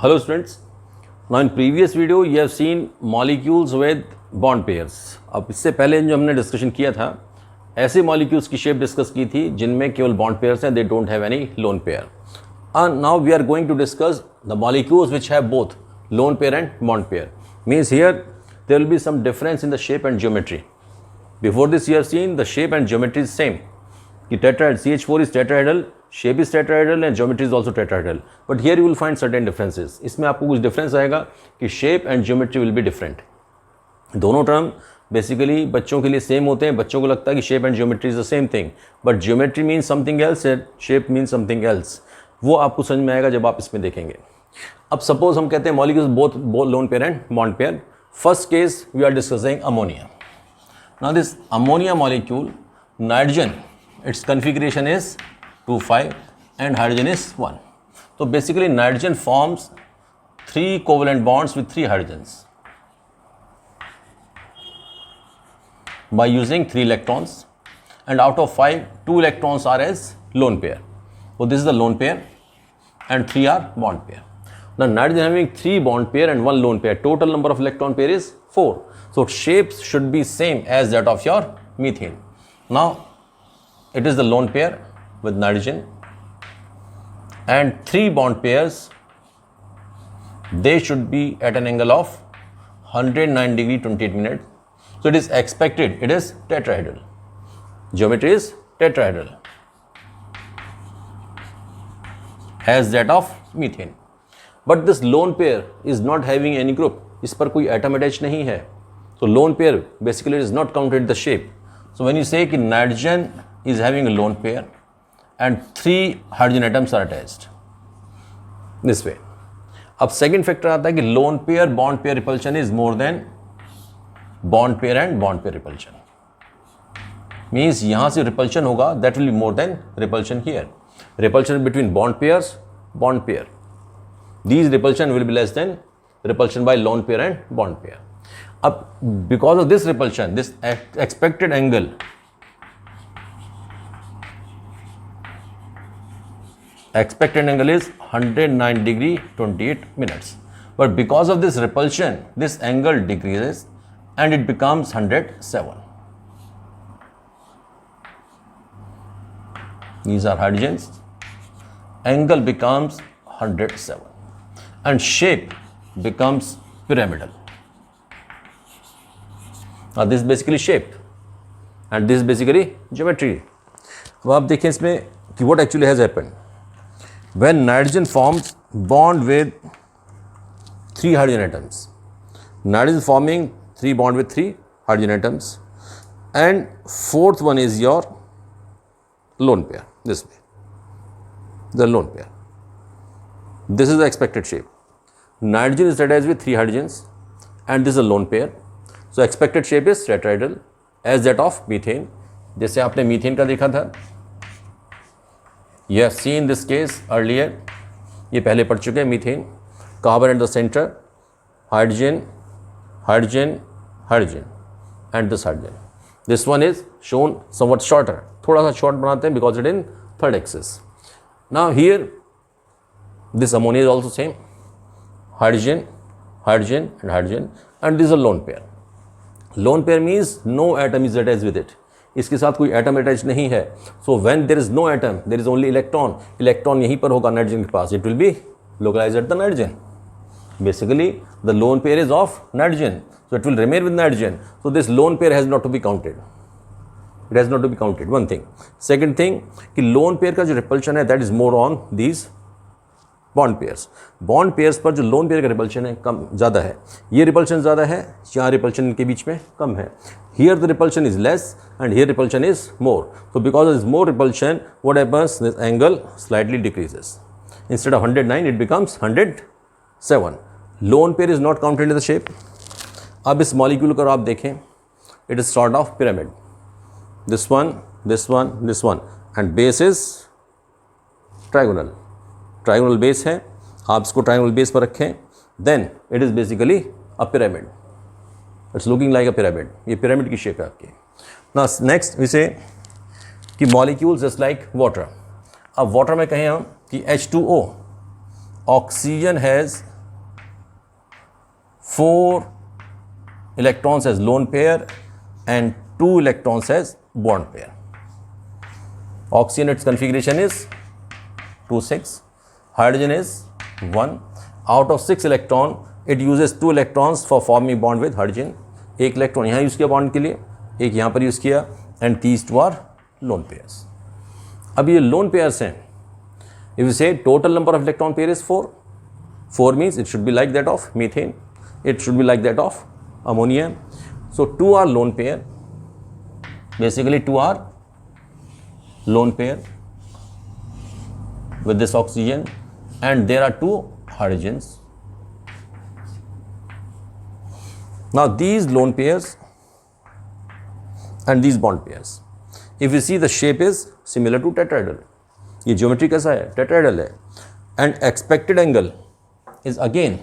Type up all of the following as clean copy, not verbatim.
Hello students. Now in previous video you have seen molecules with bond pairs. अब इससे पहले जो हमने डिस्कशन किया था ऐसे मॉलिक्यूल्स की शेप डिस्कस की थी जिनमें केवल बॉन्ड पेयर्स हैं, they don't have any lone pair. And now we are going to discuss the molecules which have both lone pair and bond pair. Means here there will be some difference in the shape and geometry. Before this you have seen the shape and geometry is same. कि tetrahedral CH4 is tetrahedral, shape is tetrahedral and geometry is also tetrahedral. But here you will find certain differences. इसमें आपको कुछ difference आएगा कि shape and geometry will be different. दोनों term basically बच्चों के लिए सेम होते हैं. बच्चों को लगता है कि shape and geometry is the same thing, but geometry means something else and shape means something else. वो आपको समझ में आएगा जब आप इसमें देखेंगे. अब सपोज हम कहते हैं molecules both lone pair and bond pair. First case we are discussing ammonia. Now this ammonia molecule, nitrogen, its configuration is 2,5 and hydrogen is 1. So basically nitrogen forms 3 covalent bonds with 3 hydrogens by using 3 electrons, and out of 5, 2 electrons are as lone pair. So this is the lone pair and 3 are bond pair. Now nitrogen having 3 bond pair and 1 lone pair, total number of electron pair is 4. So shapes should be same as that of your methane. Now it is the lone pair with nitrogen and 3 bond pairs, they should be at an angle of 109 degree 28 minutes. So it is expected it is tetrahedral. Geometry is tetrahedral as that of methane. But this lone pair is not having any group. इस पर कोई atom attached नहीं है. So lone pair basically is not counted the shape. So when you say कि nitrogen is having a lone pair and 3 hydrogen atoms are attached this way. अब second factor आता है कि lone pair bond pair repulsion is more than bond pair and bond pair repulsion. Means यहां से repulsion होगा that will be more than repulsion here. Repulsion between bond pairs, bond pair, these repulsion will be less than repulsion by lone pair and bond pair. अब because of this repulsion, this expected angle is 109 degree 28 minutes, but because of this repulsion this angle decreases and it becomes 107. These are hydrogens, angle becomes 107 and shape becomes pyramidal. Now this is basically shape and this is basically geometry. अब आप देखें इसमें कि what actually has happened. When nitrogen forms bond with 3 hydrogen atoms, nitrogen forming 3 bond with 3 hydrogen atoms, and fourth one is your lone pair, this way, the lone pair. This is the expected shape. Nitrogen is attached with 3 hydrogens and this is a lone pair. So expected shape is tetrahedral as that of methane. जैसे आपने methane का देखा था. You have seen this case earlier. ये पहले पढ़ चुके हैं. Methane, carbon at the centre, hydrogen, hydrogen, hydrogen and this hydrogen. This one is shown somewhat shorter, थोड़ा सा शॉर्ट बनाते हैं because it in third axis. Now here this ammonia is also same, hydrogen, hydrogen and hydrogen and this a lone pair. Lone pair means no atom is attached with it. इसके साथ कोई atom attach नहीं है. So when there is no atom there is only electron. Electron यहीं पर होगा nitrogen के पास. It will be localized at the nitrogen. Basically the lone pair is of nitrogen, so it will remain with nitrogen. So this lone pair has not to be counted. It has not to be counted. One thing. Second thing कि lone pair का जो repulsion है that is more on these bond pairs. Bond pairs पर जो loan pair का repulsion है कम ज़्यादा है. ये रिपल्शन ज़्यादा है, यहाँ रिपल्शन इनके बीच में कम है. Here the repulsion is less and here repulsion is more. So because there is more repulsion, what happens? This angle slightly decreases. Instead of 109, it becomes 107. Lone pair is not counted in the shape. अब इस molecule को आप देखें, it is sort of pyramid. This one, this one, this one, and base is trigonal. Trigonal base है. आप इसको trigonal base पर रखें, then it is basically a pyramid. It's looking like a pyramid. ये pyramid की shape है आपकी. Now next we say कि molecules just like water. अब water में कहें हम कि H2O, oxygen has 4 electrons as lone pair and 2 electrons as bond pair. Oxygen, its configuration is 2 6. Hydrogen is 1. Out of 6 electron, it uses 2 electrons for forming bond with hydrogen. एक electron यहाँ use किया bond के लिए, एक यहाँ पर use किया, and these 2 are lone pairs. अब ये lone pairs हैं. If you say total number of electron pair is 4, 4 means it should be like that of methane, it should be like that of ammonia. So 2 are lone pair. Basically 2 are lone pair with this oxygen, and there are 2 hydrogens. Now these lone pairs and these bond pairs, if you see the shape is similar to tetrahedral. ये geometry कैसा है? Tetrahedral है. And expected angle is again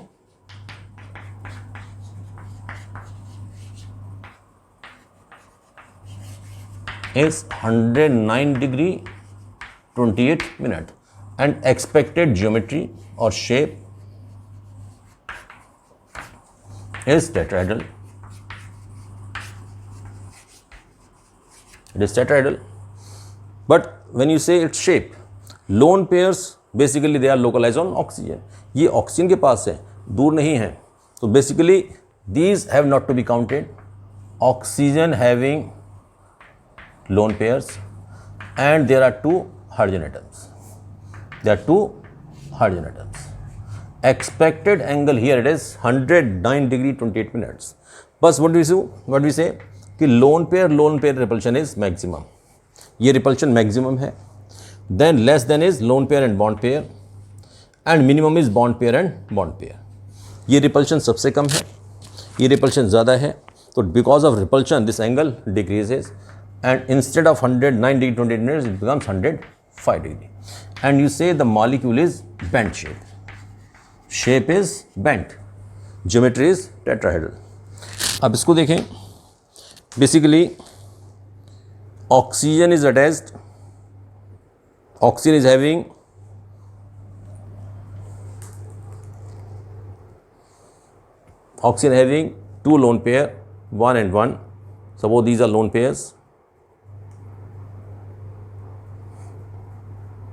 is 109 degree 28 minute, and expected geometry or shape is tetrahedral. It is tetrahedral. But when you say its shape, lone pairs basically they are localized on oxygen. ये oxygen के पास है, दूर नहीं है. So basically these have not to be counted. Oxygen having lone pairs, and there are 2 hydrogen atoms. There are 2 hydrogen atoms. Expected angle here it is 109 degree 28 minutes. But what do we say कि lone pair repulsion is maximum. ये repulsion maximum है. Then less than is lone pair and bond pair, and minimum is bond pair and bond pair. ये repulsion सबसे कम है, ये repulsion ज़्यादा है. तो because of repulsion this angle decreases, and instead of 109 degree 28 minutes it becomes 105 degree. And you say the molecule is bent shape. Shape is bent. Geometry is tetrahedral. अब इसको देखें. Basically oxygen is attached. Oxygen is having two lone pair, 1 and 1. Suppose these are lone pairs.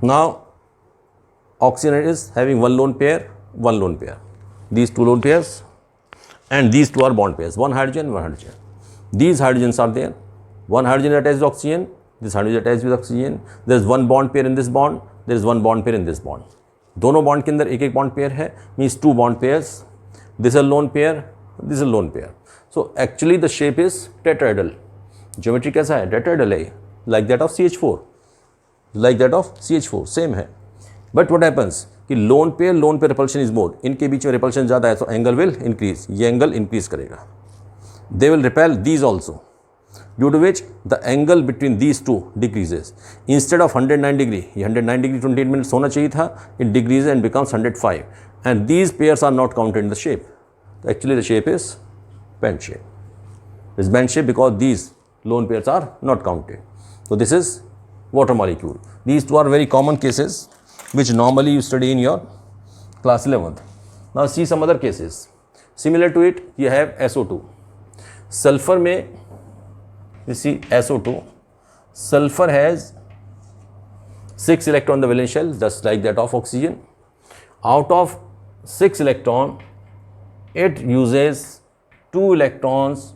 Now oxygen is having one lone pair. These 2 lone pairs, and these 2 are bond pairs. One hydrogen. These hydrogens are there. One hydrogen attached to oxygen. This hydrogen attached with oxygen. There is one bond pair in this bond. There is one bond pair in this bond. दोनों bond के अंदर एक bond pair है. Means 2 bond pairs. This is a lone pair. This is a lone pair. So actually the shape is tetrahedral. Geometry कैसा है? Tetrahedral है. Like that of CH4. Same है. But what happens कि lone pair repulsion is more. इनके बीच में repulsion ज़्यादा है, so angle will increase. ये angle increase करेगा. They will repel these also, due to which the angle between these 2 decreases. Instead of 109 degree, ये 109 degree 28 minutes होना चाहिए था, it decreases and becomes 105. And these pairs are not counted in the shape. Actually the shape is bent shape. It's bent shape because these lone pairs are not counted. So this is water molecule. These 2 are very common cases which normally you study in your class 11th. Now see some other cases. Similar to it, you have SO2. Sulfur में, you see SO2. Sulfur has 6 electron in the valence shell, just like that of oxygen. Out of 6 electron, it uses 2 electrons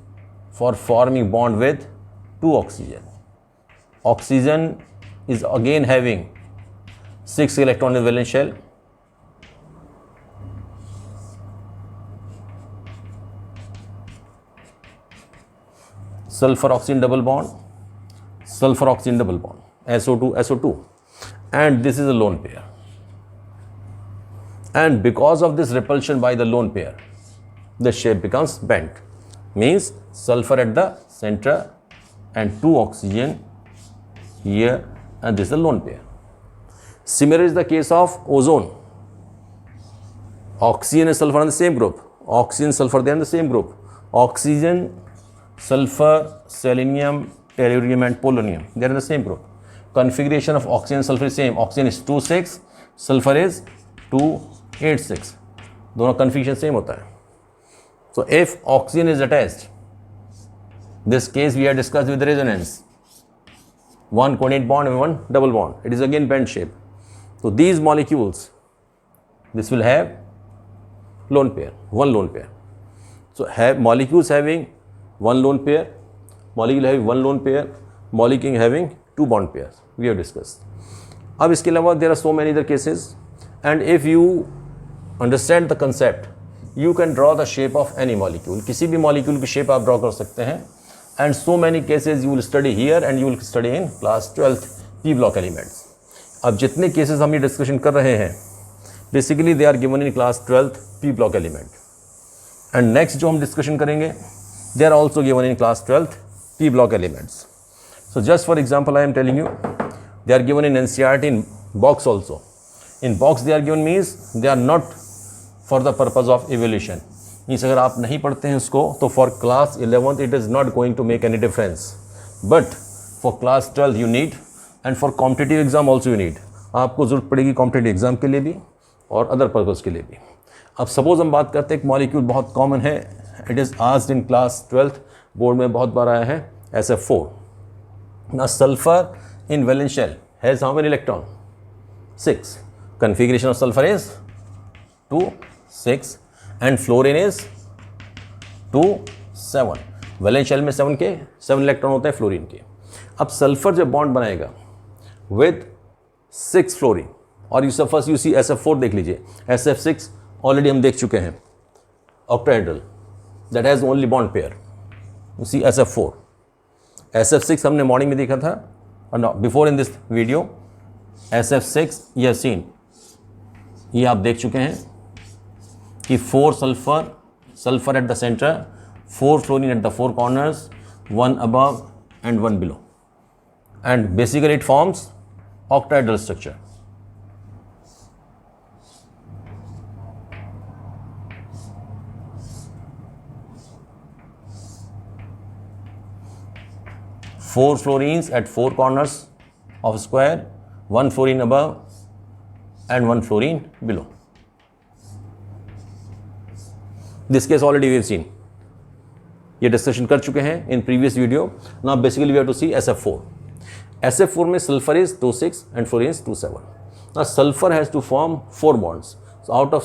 for forming bond with 2 oxygen. Oxygen is again having 6 electron in the valence shell. Sulfur oxygen double bond, SO2, and this is a lone pair. And because of this repulsion by the lone pair, the shape becomes bent. Means sulfur at the center and 2 oxygen here, and this is a lone pair. Similar is the case of ozone. Oxygen and sulfur are in the same group. Oxygen, sulfur, they are in the same group. Oxygen, sulfur, selenium, tellurium and polonium, they are in the same group. Configuration of oxygen and sulfur is same. Oxygen is 2,6, sulfur is 2,8,6. दोनों configuration same होता है. So So if oxygen is attached, this case we have discussed with resonance, one coordinate bond and one double bond. It is again bent shape. So these molecules, this will have lone pair, one lone pair. So have molecules having one lone pair, molecule having one lone pair, molecule having two bond pairs. We have discussed. अब इसके अलावा there are so many other cases, and if you understand the concept, you can draw the shape of any molecule. किसी भी molecule की shape आप draw कर सकते हैं. And so many cases you will study here and you will study in class 12th P block elements. अब जितने cases हम ये discussion कर रहे हैं, basically they are given in class 12th P block element. And next जो हम discussion करेंगे, they are also given in class 12th P block elements. So just for example, I am telling you, they are given in NCERT in box also. In box they are given means they are not for the purpose of evaluation. मीन्स अगर आप नहीं पढ़ते हैं उसको तो for class 11th it is not going to make any difference, but for class 12 you need, and for competitive exam also you need. आपको ज़रूरत पड़ेगी कॉम्पिटिटिव एग्जाम के लिए भी और अदर पर्पज़ के लिए भी. अब सपोज हम बात करते हैं एक मॉलिक्यूल बहुत कॉमन है, it is asked in class 12th, board में बहुत बार आया है, SF4. ना sulphur in valence shell has how many electron? 6. configuration of sulfur is 2, 6 and fluorine is 2, 7. Valence shell में 7 इलेक्ट्रॉन होते हैं फ्लोरीन के. अब सल्फर जब बॉन्ड बनाएगा विद 6 फ्लोरीन, और you first you see SF4 देख लीजिए. SF6 ऑलरेडी हम देख चुके हैं, octahedral, that has only bond pair. You see SF4. SF6 हमने मॉर्निंग में देखा था, और no before in this video SF6 you have seen, ये आप देख चुके हैं कि 4 sulphur at the centre, 4 fluorine at the 4 corners, 1 above and 1 below, and basically it forms octahedral structure. Four fluorines at 4 corners of square, 1 fluorine above and 1 fluorine below. This case already we have seen. ये discussion कर चुके हैं in previous video. Now basically we have to see SF4. SF4 में sulphur is 2, 6 and fluorine is 2, 7. Now sulfur has to form 4 bonds. So out of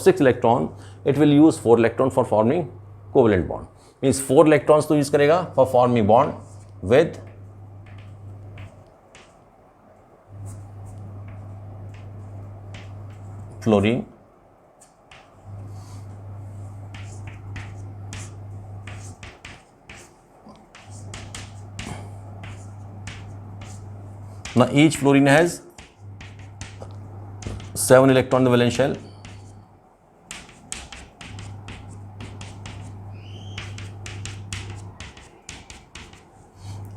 6 electron, it will use 4 electron for forming covalent bond. Means 4 electrons तो use करेगा for forming bond with fluorine, now each fluorine has 7 electron in the valence shell,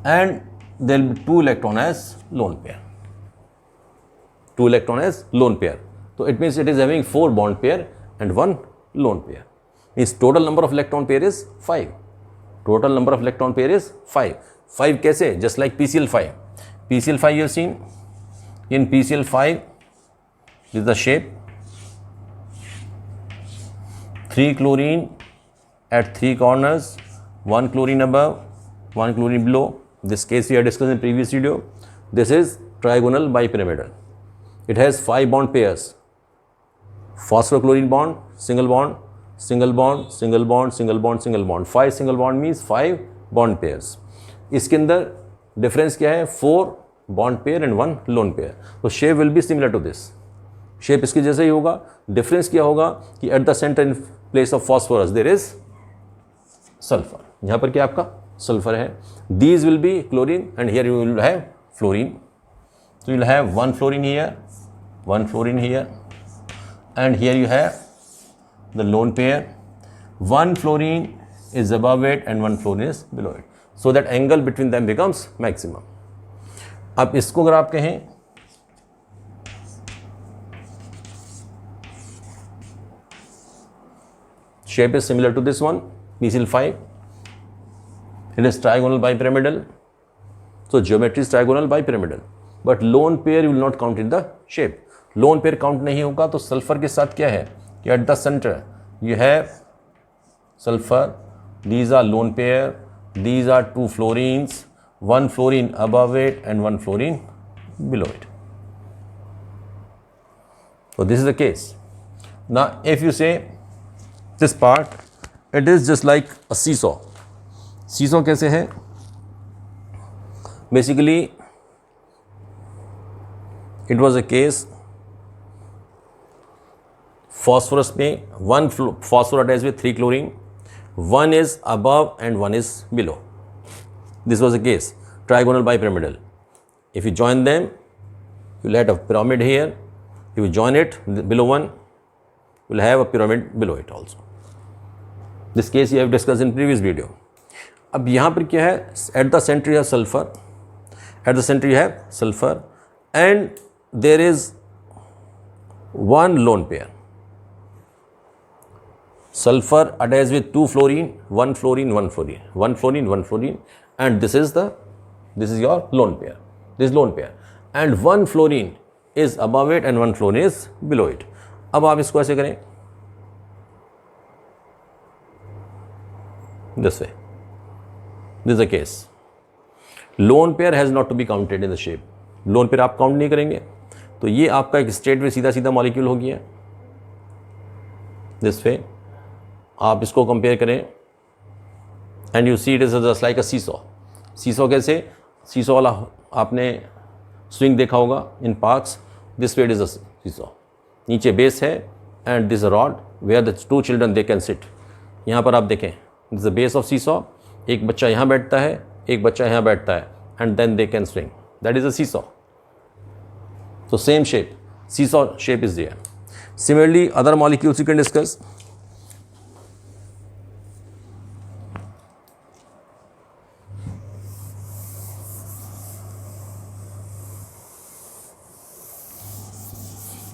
and there will be 2 electron as lone pair. 2 electron as lone pair. So it means it is having 4 bond pair and 1 lone pair. Means total number of electron pair is 5. Total number of electron pair is 5. 5 कैसे? Just like PCl5. PCl5 you have seen. In PCl5 this is the shape. 3 chlorine at 3 corners, 1 chlorine above, 1 chlorine below. This case we have discussed in previous video. This is trigonal bipyramidal. It has 5 bond pairs. Phosphochlorine bond, single bond, single bond, single bond, single bond, single bond. 5 single bond means 5 bond pairs. इसके अंदर difference क्या है? 4 bond pair and 1 lone pair. तो shape will be similar to this. Shape इसके जैसा ही होगा. Difference क्या होगा कि at the center in place of phosphorus there is sulfur. यहाँ पर क्या आपका सल्फर है. These will be chlorine and here you will have fluorine. So you will have 1 fluorine here, 1 fluorine here, and here you have the lone pair. 1 fluorine is above it and 1 fluorine is below it. So that angle between them becomes maximum. अब इसको अगर आप कहें shape is similar to this one, PCl5. It is trigonal bipyramidal. So geometry is trigonal bipyramidal. But lone pair you will not count in the shape. Lone pair count नहीं होगा. तो sulphur के साथ क्या है कि at the center you have sulfur. These are lone pair. These are two fluorines, one fluorine above it and one fluorine below it. So this is the case. Now if you say this part, it is just like a seesaw. Seesaw कैसे है? Basically it was a case, phosphorus में one phosphor attached with 3 chlorine, one is above and one is below. This was a case, trigonal bipyramidal. If you join them, you will have a pyramid here. If you join it below one, you will have a pyramid below it also. This case you have discussed in previous video. अब यहाँ पर क्या है? At the center you have sulfur. At the center you have sulfur, and there is one lone pair. Sulfur attached with 2 fluorine, 1 fluorine, 1 fluorine, 1 fluorine, 1 fluorine, and this is your lone pair. This is lone pair, and 1 fluorine is above it and 1 fluorine is below it. अब आप इसको ऐसे करें, this way. This is the case. Lone pair has not to be counted in the shape. Lone pair आप count नहीं करेंगे, तो ये आपका एक स्टेट में सीधा सीधा मॉलिक्यूल हो गया. दिस वे आप इसको कंपेयर करें and you see it is just like a seesaw. Seesaw कैसे? सीसॉ वाला आपने स्विंग देखा होगा in parks. This way it is a seesaw. नीचे बेस है and this rod where the 2 children they can sit. यहाँ पर आप देखें, this the base of seesaw. एक बच्चा यहाँ बैठता है, एक बच्चा यहाँ बैठता है, and then they can swing. That is a seesaw. So same shape, seesaw shape is there. Similarly, other molecules you can discuss.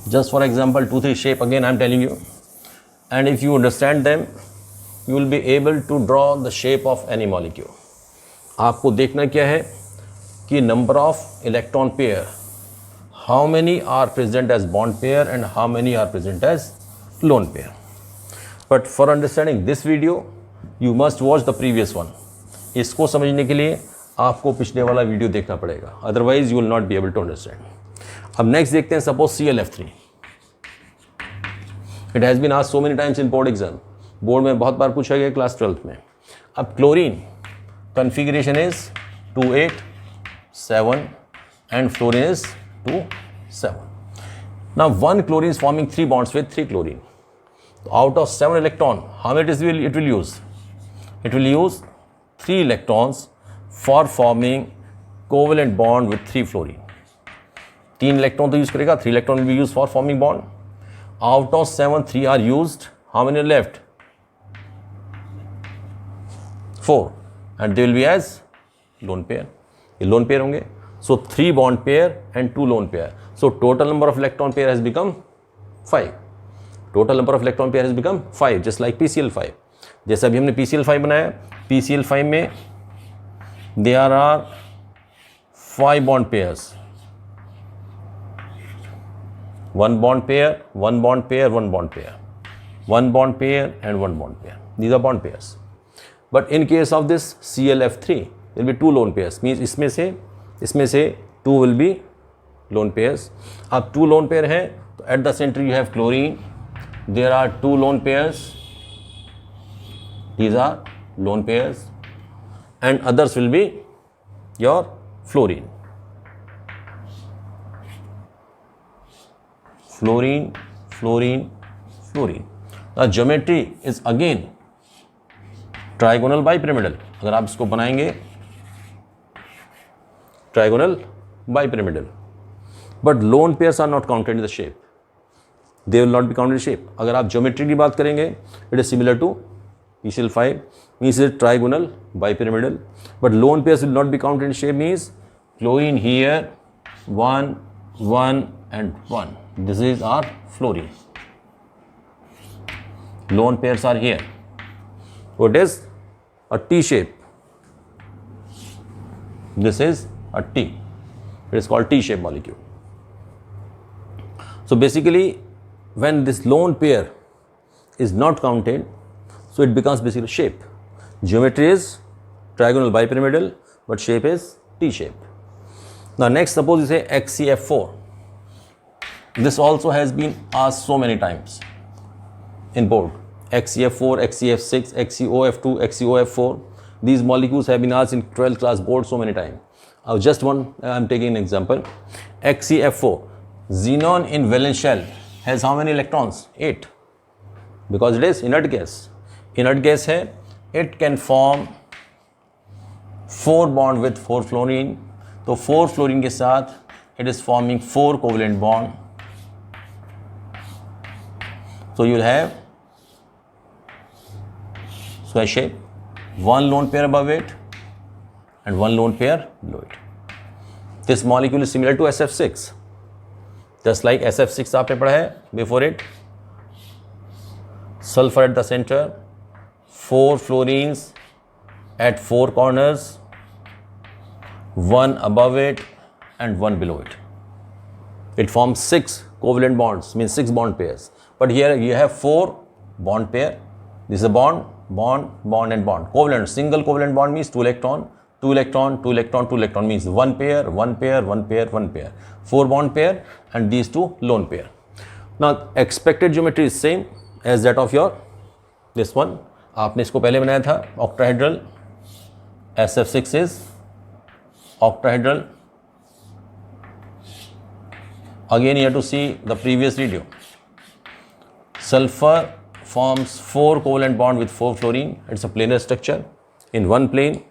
Just for example, 2-3 shape again I am telling you, and if you understand them, you will be able to draw the shape of any molecule. आपको देखना क्या है कि number of electron pair, how many are present as bond pair and how many are present as lone pair. But for understanding this video, you must watch the previous one. इसको समझने के लिए आपको पिछले वाला वीडियो देखना पड़ेगा, otherwise you will not be able to understand. अब नेक्स्ट देखते हैं, suppose ClF3. It has been asked so many times in board exam. Board में बहुत बार पूछा गया क्लास 12th में. अब chlorine configuration is 2-8, 7 and fluorine is 2-7. Now one chlorine is forming 3 bonds with 3 chlorine. So out of 7 electron, how many it will use? It will use 3 electrons for forming covalent bond with 3 fluorine. 3 electron तो use करेगा, 3 electron will be used for forming bond. Out of 7, 3 are used. How many are left? 4, and they will be as lone pair. ये lone pair होंगे. So 3 bond pair and 2 lone pair. So total number of electron pair has become 5. Total number of electron pair has become 5, just like PCl5. जैसे अभी हमने PCl5 बनाया, PCl5 में there are 5 bond pairs. 1 bond pair, 1 bond pair, 1 bond pair, 1 bond pair and 1 bond pair. These are bond pairs. But in case of this ClF3, there will be 2 lone pairs. Means इसमें से 2 will be lone pairs. अब 2 lone pair हैं, तो at the center you have chlorine. There are 2 lone pairs. These are lone pairs, and others will be your fluorine. Fluorine, fluorine, fluorine. The geometry is again trigonal bipyramidal. अगर आप इसको बनाएंगे trigonal bipyramidal, but lone pairs are not counted in the shape. They will not be counted in shape. अगर आप geometry की बात करेंगे, it is similar to PCl5, means it is trigonal bipyramidal, but lone pairs will not be counted in shape. Means chlorine here 1, 1 and 1. This is our fluorine. Lone pairs are here. So it is a T shape. This is a T. It is called T-shaped molecule. So basically, when this lone pair is not counted, So it becomes basically shape. Geometry is trigonal bipyramidal, but shape is T shape. Now next, suppose you say XCF4. This also has been asked so many times in board. XCF4, XCF6, XCOF2, XCOF4. These molecules have been asked in 12th class board so many times. Just one, I'm taking an example. XCF4, xenon in valence shell has how many electrons? 8. Because it is inert gas. Inert gas hai, it can form 4 bond with 4 fluorine. तो 4 fluorine के साथ it is forming 4 covalent bond. So you will have square shape, 1 lone pair above it and 1 lone pair below it. This molecule is similar to SF6. Just like SF6 आपने पढ़ा है before it. Sulfur at the center, 4 fluorines at 4 corners, 1 above it and 1 below it. It forms 6 covalent bonds, means 6 bond pairs. But here you have 4 bond pair. This is a bond, bond, bond and bond. Covalent, single covalent bond means 2 electron, 2 electron, 2 electron, 2 electron means 1 pair, 1 pair, 1 pair, 1 pair. 4 bond pair and these 2 lone pair. Now expected geometry is same as that of your this one. आपने इसको पहले बनाया था octahedral. SF6 is octahedral. Again you have to see the previous video. Sulfur forms 4 covalent bond with 4 fluorine. It's a planar structure. In one plane,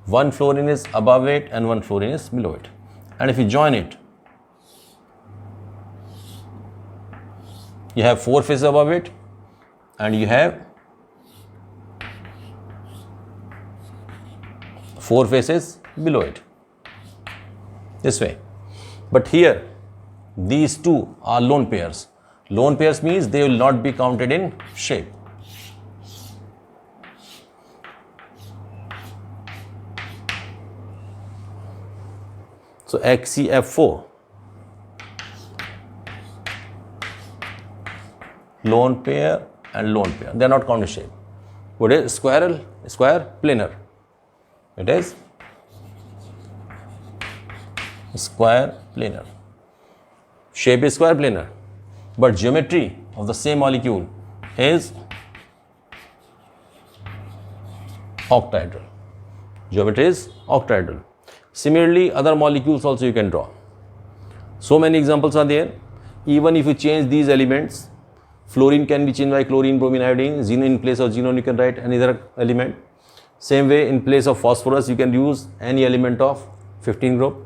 1 fluorine is above it and 1 fluorine is below it. And if you join it, you have 4 faces above it and you have 4 faces below it. This way. But here, these 2 are lone pairs. Lone pairs means they will not be counted in shape. So XCF4, lone pair and lone pair, they are not counted in shape. What is square planar? It is square planar. Shape is square planar, but geometry of the same molecule is octahedral. Geometry is octahedral. Similarly, other molecules also you can draw. So many examples are there. Even if you change these elements, fluorine can be changed by chlorine, bromine, iodine. Xenon, in place of xenon you can write any other element. Same way, in place of phosphorus you can use any element of 15 group.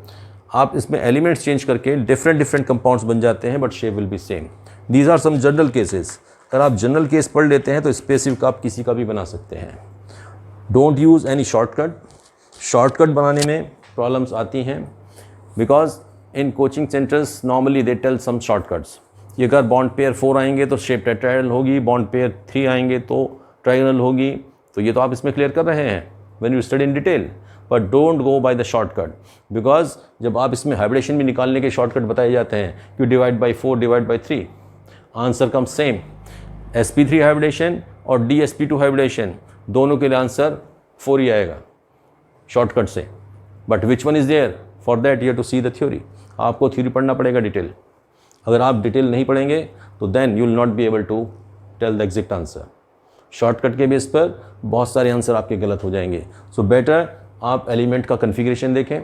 आप इसमें elements change करके different compounds बन जाते हैं, but shape will be same. These are some general cases. अगर आप general case पढ़ लेते हैं तो स्पेसिफिक आप किसी का भी बना सकते हैं. Don't use any shortcut. Shortcut बनाने में प्रॉब्लम्स आती हैं because in coaching centres normally they tell some shortcuts. ये अगर बॉन्ड पेयर 4 आएंगे तो शेप टेट्राहेड्रल होगी, बॉन्ड पेयर 3 आएंगे तो ट्रायंगल होगी. तो ये तो आप इसमें क्लियर कर रहे हैं when you study in detail. But don't go by the shortcut, because जब आप इसमें हाइब्रिडेशन भी निकालने के शॉर्टकट बताए जाते हैं कि divide by 4 divide by 3, answer come same. sp3 hybridisation और dsp2 हाइब्रिडेशन दोनों के लिए आंसर 4 ही आएगा शॉर्टकट से. But which one is there, for that you have to see the theory. आपको थ्योरी पढ़ना पड़ेगा डिटेल. अगर आप डिटेल नहीं पढ़ेंगे तो then you will not be able to tell the exact answer. Shortcut के बेस पर बहुत सारे आंसर आपके गलत हो जाएंगे. सो बेटर आप एलिमेंट का कन्फिग्रेशन देखें,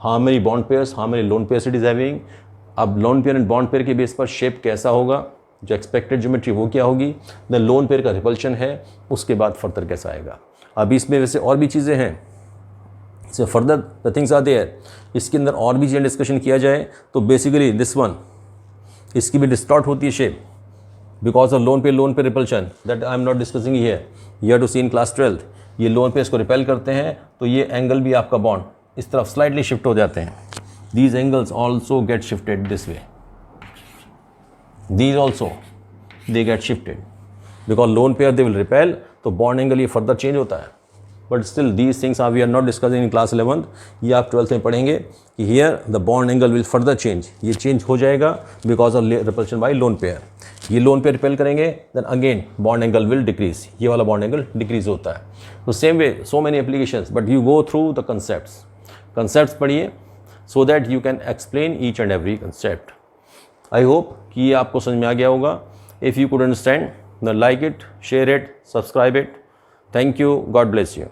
how many bond pairs, how many lone pairs it is having. अब loan pair and bond pair के बेस पर शेप कैसा होगा, जो एक्सपेक्टेड ज्योमेट्री वो क्या होगी, द लोन पेयर का रिपल्शन है, उसके बाद फर्दर कैसा आएगा. अभी इसमें वैसे और भी चीज़ें हैं, इससे further the things are there. इसके अंदर और भी चीज़ें डिस्कशन किया जाए तो बेसिकली दिस वन, इसकी भी डिस्टॉर्ट होती है shape because of lone pair repulsion. That I am not discussing here, you have to see in class 12th. ये लोन पे इसको रिपेल करते हैं तो ये एंगल भी आपका बॉन्ड इस तरफ स्लाइटली शिफ्ट हो जाते हैं. These angles also get shifted this way. These also they get shifted because lone pair they will repel, तो बॉन्ड एंगल ये फर्दर चेंज होता है. But still these things we are not discussing in class 11th. ये आप 12th में पढ़ेंगे कि here the bond angle will further change, ये चेंज हो जाएगा because of repulsion by lone pair. ये लोन पेयर रिपेल करेंगे then again bond angle will decrease, ये वाला बॉन्ड एंगल डिक्रीज होता है. तो same way so many applications, but you go through the concepts पढ़िए so that you can explain each and every concept. I hope कि ये आपको समझ में आ गया होगा. If you could understand then like it, share it, subscribe it. Thank you. God bless you.